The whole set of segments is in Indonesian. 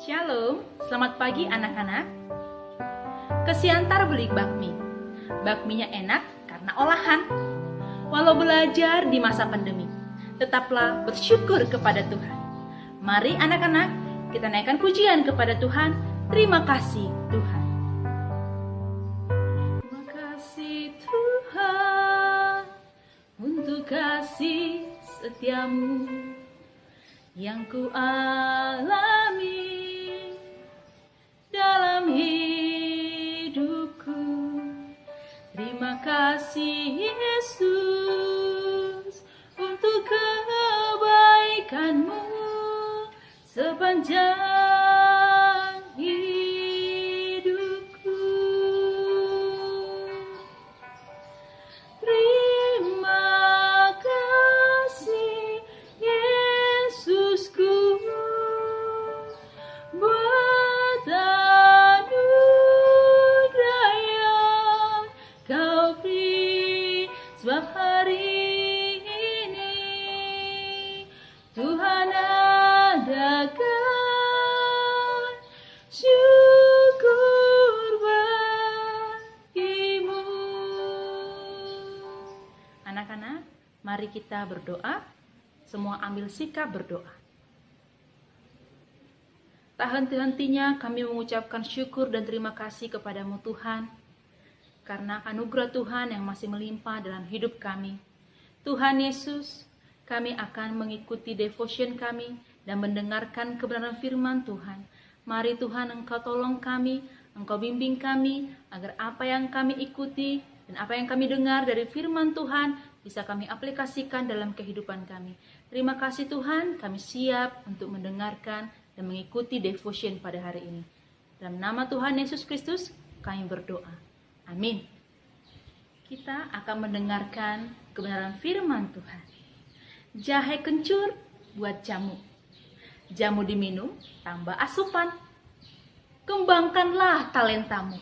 Shalom, selamat pagi anak-anak. Ke Siantar beli bakmi. Bakminya enak karena olahan. Walau belajar di masa pandemi, tetaplah bersyukur kepada Tuhan. Mari anak-anak, kita naikkan pujian kepada Tuhan. Terima kasih Tuhan. Terima kasih Tuhan untuk kasih setiamu yang ku alami dalam hidupku. Terima kasih Yesus untuk kebaikan-Mu sepanjang hidupku. Terima kasih Yesusku buat anugerah yang Kau beri, sebab hari ini Tuhan adakan syukur bagimu. Anak-anak, mari kita berdoa. Semua ambil sikap berdoa. Tak henti-hentinya kami mengucapkan syukur dan terima kasih kepadamu Tuhan, karena anugerah Tuhan yang masih melimpah dalam hidup kami. Tuhan Yesus, kami akan mengikuti devotion kami dan mendengarkan kebenaran firman Tuhan. Mari Tuhan, Engkau tolong kami, Engkau bimbing kami, agar apa yang kami ikuti dan apa yang kami dengar dari firman Tuhan bisa kami aplikasikan dalam kehidupan kami. Terima kasih Tuhan, kami siap untuk mendengarkan dan mengikuti devotion pada hari ini. Dalam nama Tuhan Yesus Kristus, kami berdoa. Amin. Kita akan mendengarkan kebenaran firman Tuhan. Jahe kencur buat jamu. Jamu diminum, tambah asupan. Kembangkanlah talentamu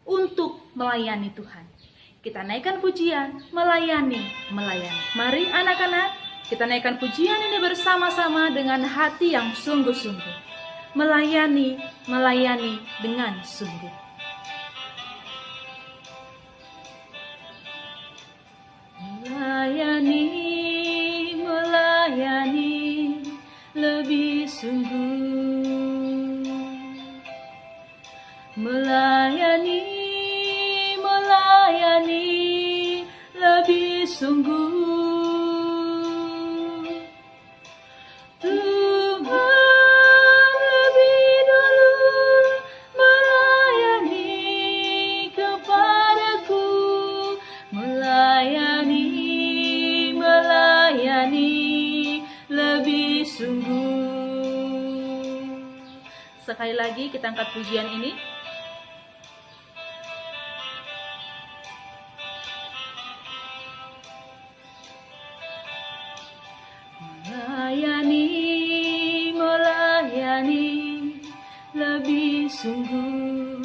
untuk melayani Tuhan. Kita naikkan pujian, melayani. Mari anak-anak, kita naikkan pujian ini bersama-sama dengan hati yang sungguh-sungguh. Melayani dengan sungguh. Melayani lebih sungguh. Melayani lebih sungguh. Sekali lagi kita angkat pujian ini. Melayani lebih sungguh.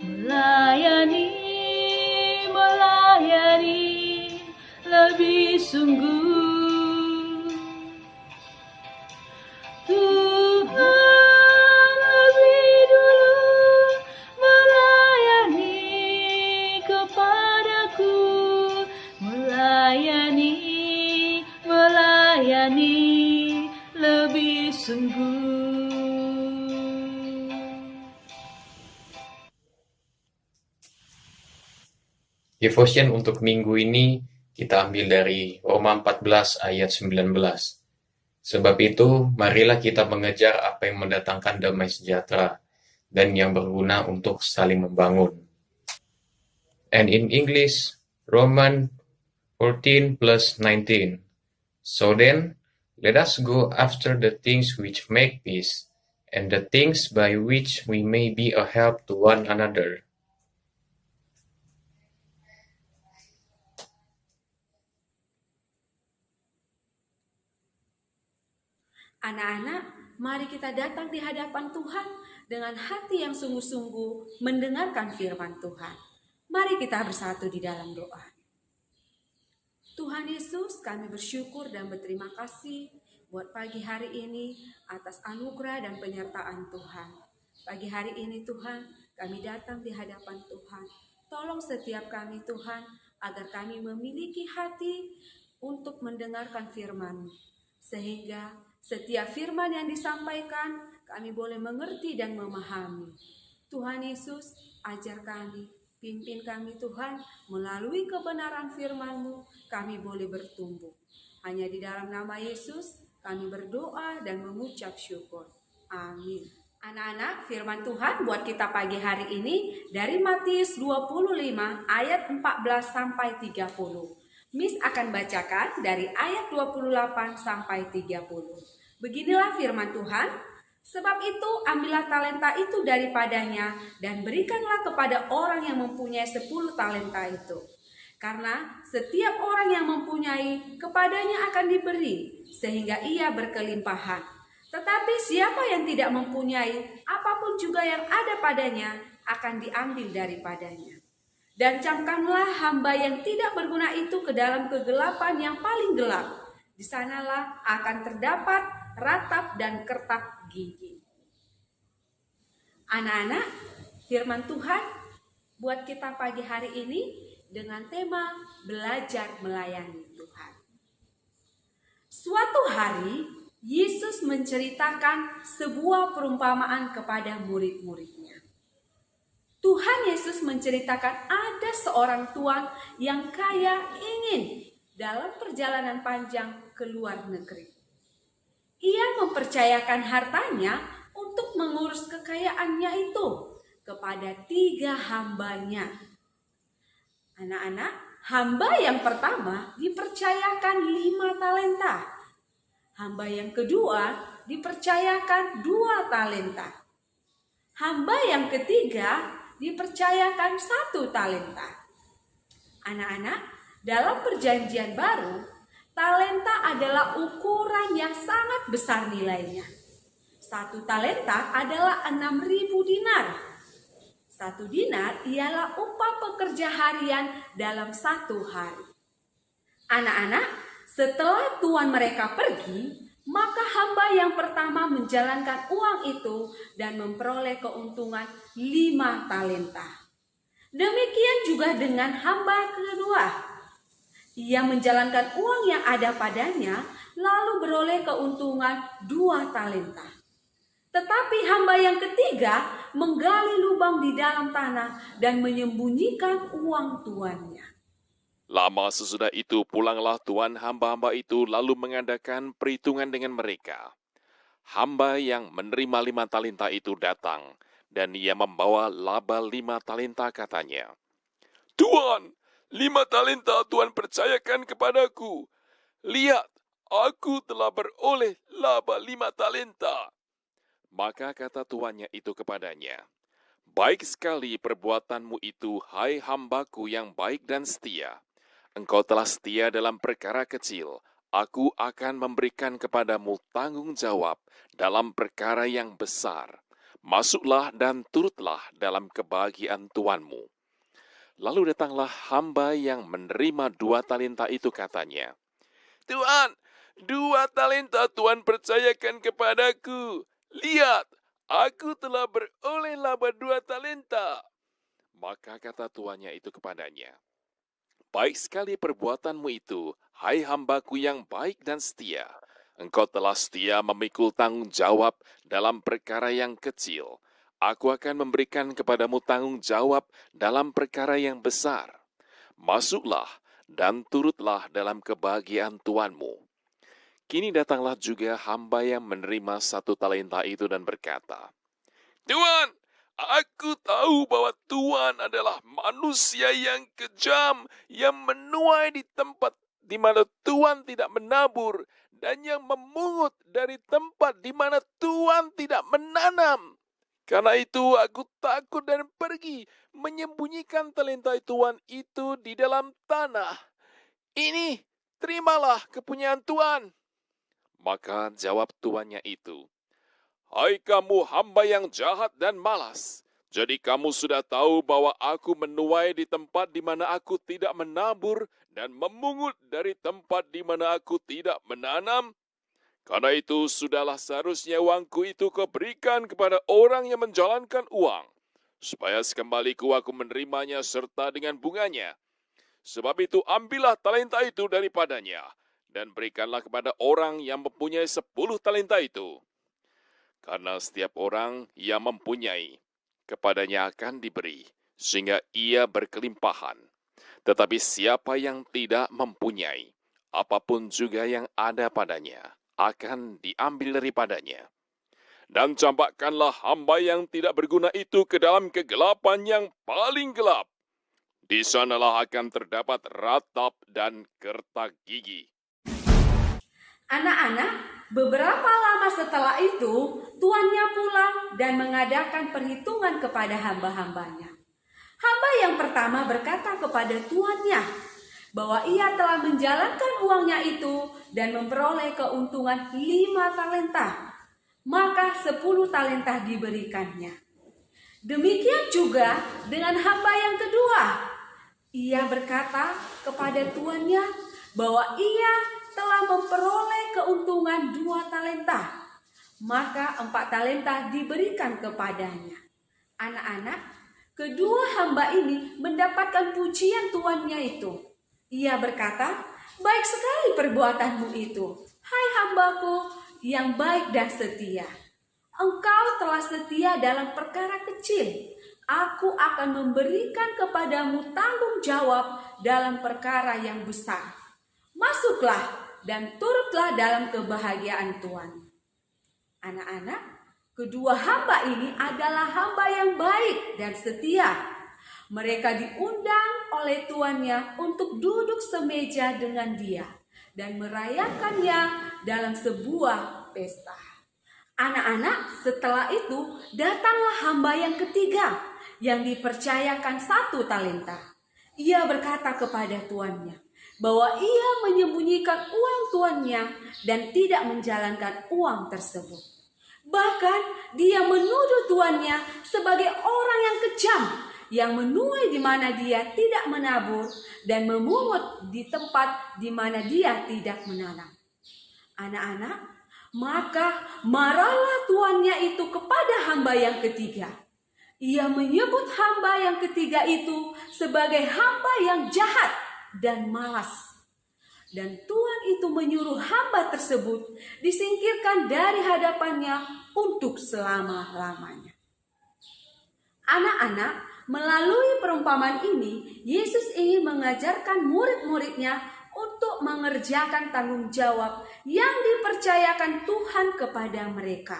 Melayani lebih sungguh. Devotion untuk minggu ini kita ambil dari Roma 14 ayat 19. Sebab itu, marilah kita mengejar apa yang mendatangkan damai sejahtera dan yang berguna untuk saling membangun. And in English, Romans 14:19. So then, let us go after the things which make peace, and the things by which we may be a help to one another. Anak-anak, mari kita datang di hadapan Tuhan dengan hati yang sungguh-sungguh mendengarkan firman Tuhan. Mari kita bersatu di dalam doa. Tuhan Yesus, kami bersyukur dan berterima kasih buat pagi hari ini atas anugerah dan penyertaan Tuhan. Pagi hari ini Tuhan, kami datang di hadapan Tuhan. Tolong setiap kami Tuhan, agar kami memiliki hati untuk mendengarkan firman-Mu. Sehingga setiap firman yang disampaikan, kami boleh mengerti dan memahami. Tuhan Yesus, ajar kami, pimpin kami Tuhan, melalui kebenaran firman-Mu, kami boleh bertumbuh. Hanya di dalam nama Yesus, kami berdoa dan mengucap syukur. Amin. Anak-anak, firman Tuhan buat kita pagi hari ini dari Matius 25 ayat 14 sampai 30. Miss akan bacakan dari ayat 28 sampai 30. Beginilah firman Tuhan. Sebab itu ambillah talenta itu daripadanya dan berikanlah kepada orang yang mempunyai 10 talenta itu. Karena setiap orang yang mempunyai, kepadanya akan diberi, sehingga ia berkelimpahan. Tetapi siapa yang tidak mempunyai, apapun juga yang ada padanya, akan diambil daripadanya. Dan camkanlah hamba yang tidak berguna itu ke dalam kegelapan yang paling gelap. Di sanalah akan terdapat ratap dan kertak gigi. Anak-anak, firman Tuhan buat kita pagi hari ini dengan tema belajar melayani Tuhan. Suatu hari, Yesus menceritakan sebuah perumpamaan kepada murid-muridnya. Tuhan Yesus menceritakan ada seorang tuan yang kaya ingin dalam perjalanan panjang ke luar negeri. Ia mempercayakan hartanya untuk mengurus kekayaannya itu kepada 3 hambanya. Anak-anak, hamba yang pertama dipercayakan 5 talenta. Hamba yang kedua dipercayakan 2 talenta. Hamba yang ketiga dipercayakan 1 talenta. Anak-anak, dalam perjanjian baru, talenta adalah ukuran yang sangat besar nilainya. 1 talenta adalah 6.000 dinar. 1 dinar ialah upah pekerja harian dalam 1 hari. Anak-anak, setelah tuan mereka pergi, maka hamba yang pertama menjalankan uang itu dan memperoleh keuntungan 5 talenta. Demikian juga dengan hamba kedua. Ia menjalankan uang yang ada padanya, lalu beroleh keuntungan 2 talenta. Tetapi hamba yang ketiga menggali lubang di dalam tanah dan menyembunyikan uang tuannya. Lama sesudah itu pulanglah tuan hamba-hamba itu lalu mengadakan perhitungan dengan mereka. Hamba yang menerima 5 talenta itu datang, dan ia membawa laba 5 talenta katanya. Tuan, 5 talenta Tuan percayakan kepadaku. Lihat, aku telah beroleh laba 5 talenta. Maka kata tuannya itu kepadanya, baik sekali perbuatanmu itu, hai hambaku yang baik dan setia. Engkau telah setia dalam perkara kecil, aku akan memberikan kepadamu tanggung jawab dalam perkara yang besar. Masuklah dan turutlah dalam kebahagiaan tuanmu. Lalu datanglah hamba yang menerima 2 talenta itu katanya, Tuan, 2 talenta Tuan percayakan kepadaku. Lihat, aku telah beroleh laba 2 talenta. Maka kata tuannya itu kepadanya, baik sekali perbuatanmu itu, hai hambaku yang baik dan setia. Engkau telah setia memikul tanggung jawab dalam perkara yang kecil. Aku akan memberikan kepadamu tanggung jawab dalam perkara yang besar. Masuklah dan turutlah dalam kebahagiaan tuanmu. Kini datanglah juga hamba yang menerima 1 talenta itu dan berkata, Tuan, aku tahu bahwa Tuan adalah manusia yang kejam, yang menuai di tempat di mana Tuan tidak menabur, dan yang memungut dari tempat di mana Tuan tidak menanam. Karena itu aku takut dan pergi menyembunyikan talenta Tuan itu di dalam tanah. Ini, terimalah kepunyaan Tuan. Maka jawab tuannya itu, hai kamu hamba yang jahat dan malas. Jadi kamu sudah tahu bahwa aku menuai di tempat di mana aku tidak menabur dan memungut dari tempat di mana aku tidak menanam. Karena itu, sudahlah seharusnya uangku itu kau berikan kepada orang yang menjalankan uang, supaya sekembaliku aku menerimanya serta dengan bunganya. Sebab itu, ambillah talenta itu daripadanya, dan berikanlah kepada orang yang mempunyai 10 talenta itu. Karena setiap orang yang mempunyai, kepadanya akan diberi, sehingga ia berkelimpahan. Tetapi siapa yang tidak mempunyai, apapun juga yang ada padanya, akan diambil daripadanya. Dan campakkanlah hamba yang tidak berguna itu ke dalam kegelapan yang paling gelap. Di sanalah akan terdapat ratap dan kertak gigi. Anak-anak, beberapa lama setelah itu, tuannya pulang dan mengadakan perhitungan kepada hamba-hambanya. Hamba yang pertama berkata kepada tuannya bahwa ia telah menjalankan uangnya itu dan memperoleh keuntungan 5 talenta. Maka 10 talenta diberikannya. Demikian juga dengan hamba yang kedua. Ia berkata kepada tuannya bahwa ia telah memperoleh keuntungan 2 talenta. Maka 4 talenta diberikan kepadanya. Anak-anak, kedua hamba ini mendapatkan pujian tuannya itu. Ia berkata, "Baik sekali perbuatanmu itu, hai hambaku yang baik dan setia. Engkau telah setia dalam perkara kecil. Aku akan memberikan kepadamu tanggung jawab dalam perkara yang besar. Masuklah dan turutlah dalam kebahagiaan Tuhan." Anak-anak, kedua hamba ini adalah hamba yang baik dan setia. Mereka diundang oleh tuannya untuk duduk semeja dengan dia dan merayakannya dalam sebuah pesta. Anak-anak, setelah itu datanglah hamba yang ketiga yang dipercayakan 1 talenta. Ia berkata kepada tuannya bahwa ia menyembunyikan uang tuannya dan tidak menjalankan uang tersebut. Bahkan dia menuduh tuannya sebagai orang yang kejam, yang menuai di mana dia tidak menabur dan memungut di tempat di mana dia tidak menanam. Anak-anak, maka marahlah tuannya itu kepada hamba yang ketiga. Ia menyebut hamba yang ketiga itu sebagai hamba yang jahat dan malas. Dan Tuhan itu menyuruh hamba tersebut disingkirkan dari hadapannya untuk selama-lamanya. Anak-anak, melalui perumpamaan ini, Yesus ingin mengajarkan murid-muridnya untuk mengerjakan tanggung jawab yang dipercayakan Tuhan kepada mereka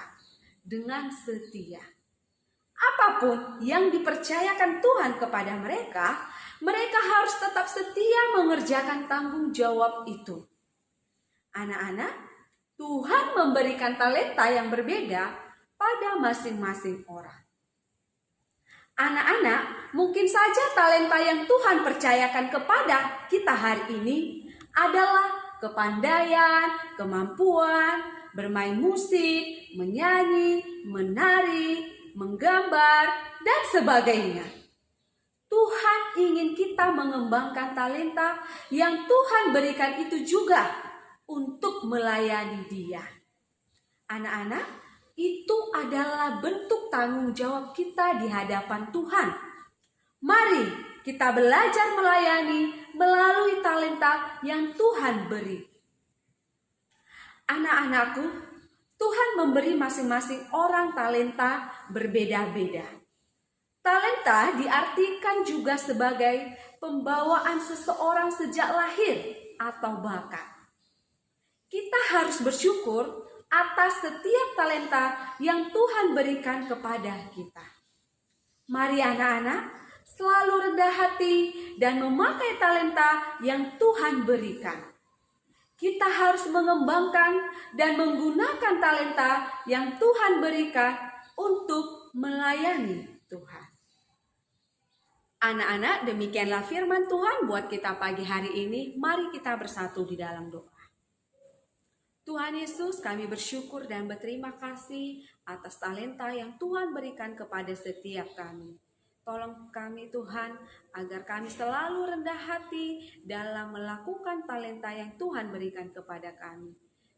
dengan setia. Apapun yang dipercayakan Tuhan kepada mereka, mereka harus tetap setia mengerjakan tanggung jawab itu. Anak-anak, Tuhan memberikan talenta yang berbeda pada masing-masing orang. Anak-anak, mungkin saja talenta yang Tuhan percayakan kepada kita hari ini adalah kepandaian, kemampuan, bermain musik, menyanyi, menari, menggambar, dan sebagainya. Tuhan ingin kita mengembangkan talenta yang Tuhan berikan itu juga untuk melayani Dia. Anak-anak, itu adalah bentuk tanggung jawab kita di hadapan Tuhan. Mari kita belajar melayani melalui talenta yang Tuhan beri. Anak-anakku, Tuhan memberi masing-masing orang talenta berbeda-beda. Talenta diartikan juga sebagai pembawaan seseorang sejak lahir atau bakat. Kita harus bersyukur atas setiap talenta yang Tuhan berikan kepada kita. Mari anak-anak selalu rendah hati dan memakai talenta yang Tuhan berikan. Kita harus mengembangkan dan menggunakan talenta yang Tuhan berikan untuk melayani Tuhan. Anak-anak, demikianlah firman Tuhan buat kita pagi hari ini. Mari kita bersatu di dalam doa. Tuhan Yesus, kami bersyukur dan berterima kasih atas talenta yang Tuhan berikan kepada setiap kami. Tolong kami Tuhan, agar kami selalu rendah hati dalam melakukan talenta yang Tuhan berikan kepada kami.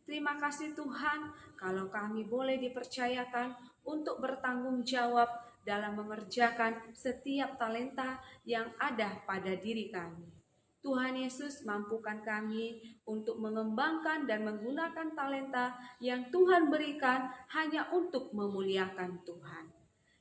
Terima kasih Tuhan kalau kami boleh dipercayakan untuk bertanggung jawab dalam mengerjakan setiap talenta yang ada pada diri kami. Tuhan Yesus mampukan kami untuk mengembangkan dan menggunakan talenta yang Tuhan berikan hanya untuk memuliakan Tuhan.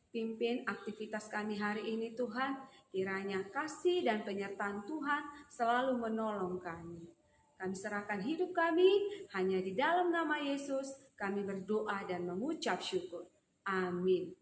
Pimpin aktivitas kami hari ini Tuhan, kiranya kasih dan penyertaan Tuhan selalu menolong kami. Kami serahkan hidup kami hanya di dalam nama Yesus, kami berdoa dan mengucap syukur. Amin.